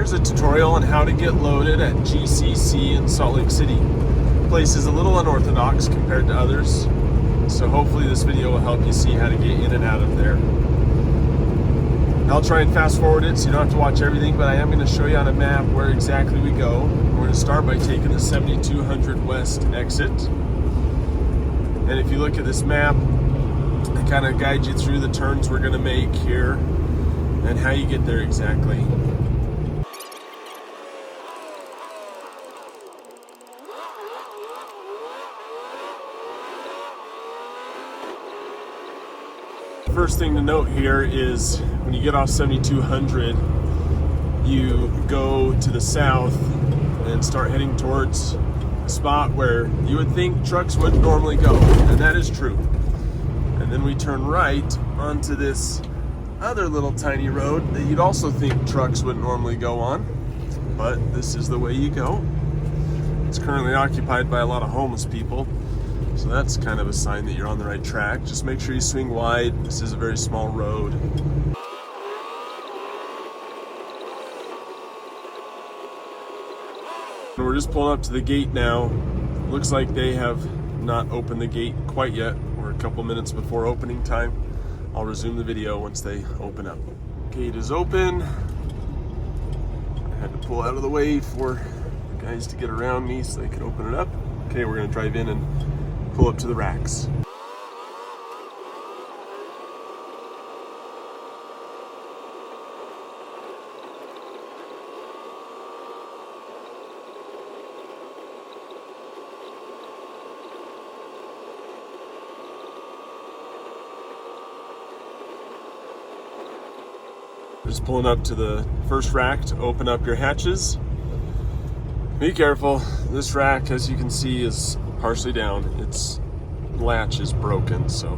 Here's a tutorial on how to get loaded at GCC in Salt Lake City. The place is a little unorthodox compared to others, so hopefully this video will help you see how to get in and out of there. I'll try and fast forward it so you don't have to watch everything, but I am going to show you on a map where exactly we go. We're going to start by taking the 7200 West exit. And if you look at this map, I kind of guide you through the turns we're going to make here and how you get there exactly. First thing to note here is when you get off 7200, you go to the south and start heading towards a spot where you would think trucks wouldn't normally go, and that is true. And then we turn right onto this other little tiny road that you'd also think trucks wouldn't normally go on, but this is the way you go. It's currently occupied by a lot of homeless people, so that's kind of a sign that you're on the right track. Just make sure you swing wide. This is a very small road. And we're just pulling up to the gate now. Looks like they have not opened the gate quite yet. We're a couple minutes before opening time. I'll resume the video once they open up. Gate is open. I had to pull out of the way for the guys to get around me so they could open it up. Okay, we're gonna drive in and pull up to the racks. Just pulling up to the first rack to open up your hatches. Be careful, this rack, as you can see, is partially down. Its latch is broken, so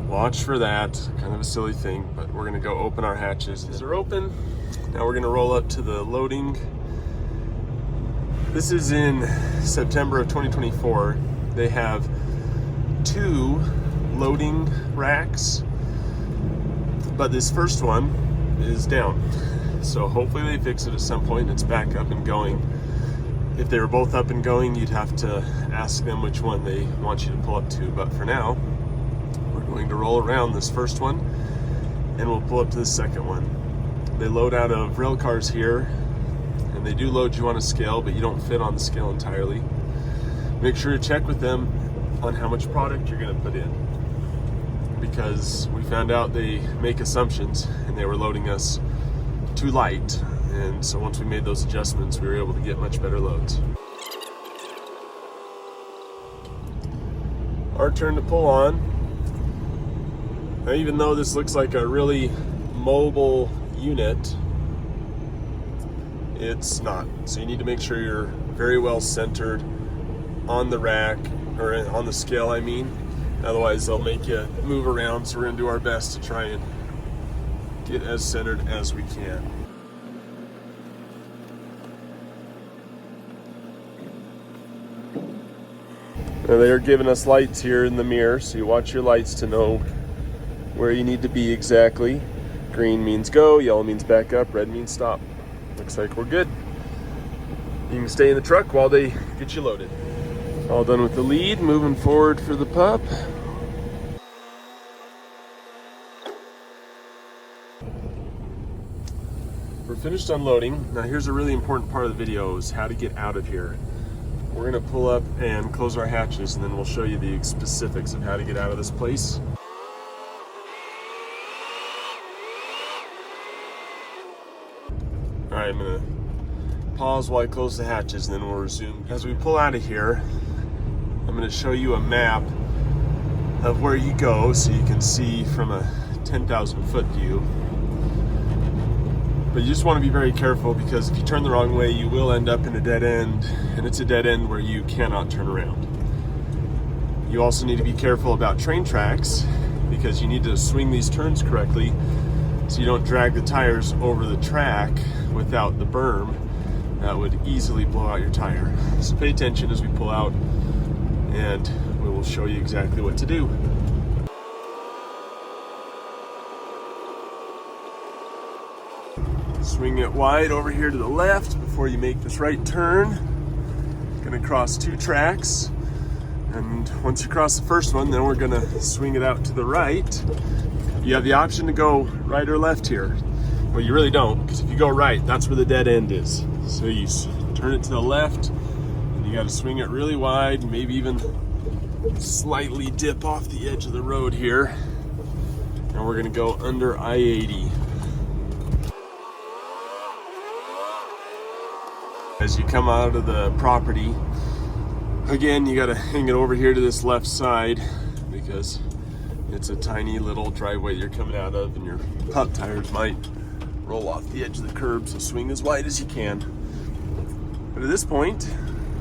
watch for that. Kind of a silly thing, but we're gonna go open our hatches. These are open. Now we're gonna roll up to the loading. This is in September of 2024. They have 2 loading racks, but this first one is down. So hopefully they fix it at some point and it's back up and going. If they were both up and going, you'd have to ask them which one they want you to pull up to. But for now, we're going to roll around this first one and we'll pull up to the second one. They load out of rail cars here, and they do load you on a scale, but you don't fit on the scale entirely. Make sure to check with them on how much product you're going to put in, because we found out they make assumptions and they were loading us too light. And so once we made those adjustments, we were able to get much better loads. Our turn to pull on. Now, even though this looks like a really mobile unit, it's not. So you need to make sure you're very well centered on the rack, or on the scale, I mean. Otherwise they'll make you move around, so we're gonna do our best to try and get as centered as we can. Now they are giving us lights here in the mirror, so you watch your lights to know where you need to be exactly. Green means go, yellow means back up, red means stop. Looks like we're good. You can stay in the truck while they get you loaded. All done with the lead, moving forward for the pup. We're finished unloading. Now here's a really important part of the video, is how to get out of here. We're gonna pull up and close our hatches, and then we'll show you the specifics of how to get out of this place. All right, I'm gonna pause while I close the hatches, and then we'll resume. As we pull out of here, I'm gonna show you a map of where you go so you can see from a 10,000 foot view. But you just want to be very careful, because if you turn the wrong way, you will end up in a dead end, and it's a dead end where you cannot turn around. You also need to be careful about train tracks, because you need to swing these turns correctly so you don't drag the tires over the track without the berm. That would easily blow out your tire. So pay attention as we pull out, and we will show you exactly what to do. Swing it wide over here to the left before you make this right turn. Gonna cross 2 tracks. And once you cross the first one, then we're gonna swing it out to the right. You have the option to go right or left here. Well, you really don't, because if you go right, that's where the dead end is. So you turn it to the left, and you gotta swing it really wide, maybe even slightly dip off the edge of the road here. And we're gonna go under I-80. As you come out of the property, again, you gotta hang it over here to this left side because it's a tiny little driveway you're coming out of, and your pup tires might roll off the edge of the curb, so swing as wide as you can. But at this point,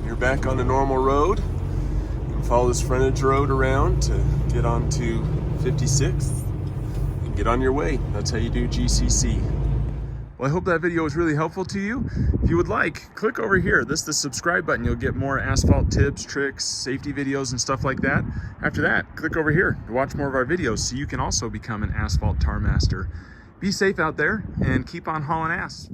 you're back on a normal road. You can follow this frontage road around to get onto 56th and get on your way. That's how you do GCC. Well, I hope that video was really helpful to you. If you would like, click over here. This is the subscribe button. You'll get more asphalt tips, tricks, safety videos, and stuff like that. After that, click over here to watch more of our videos so you can also become an asphalt tar master. Be safe out there and keep on hauling ass.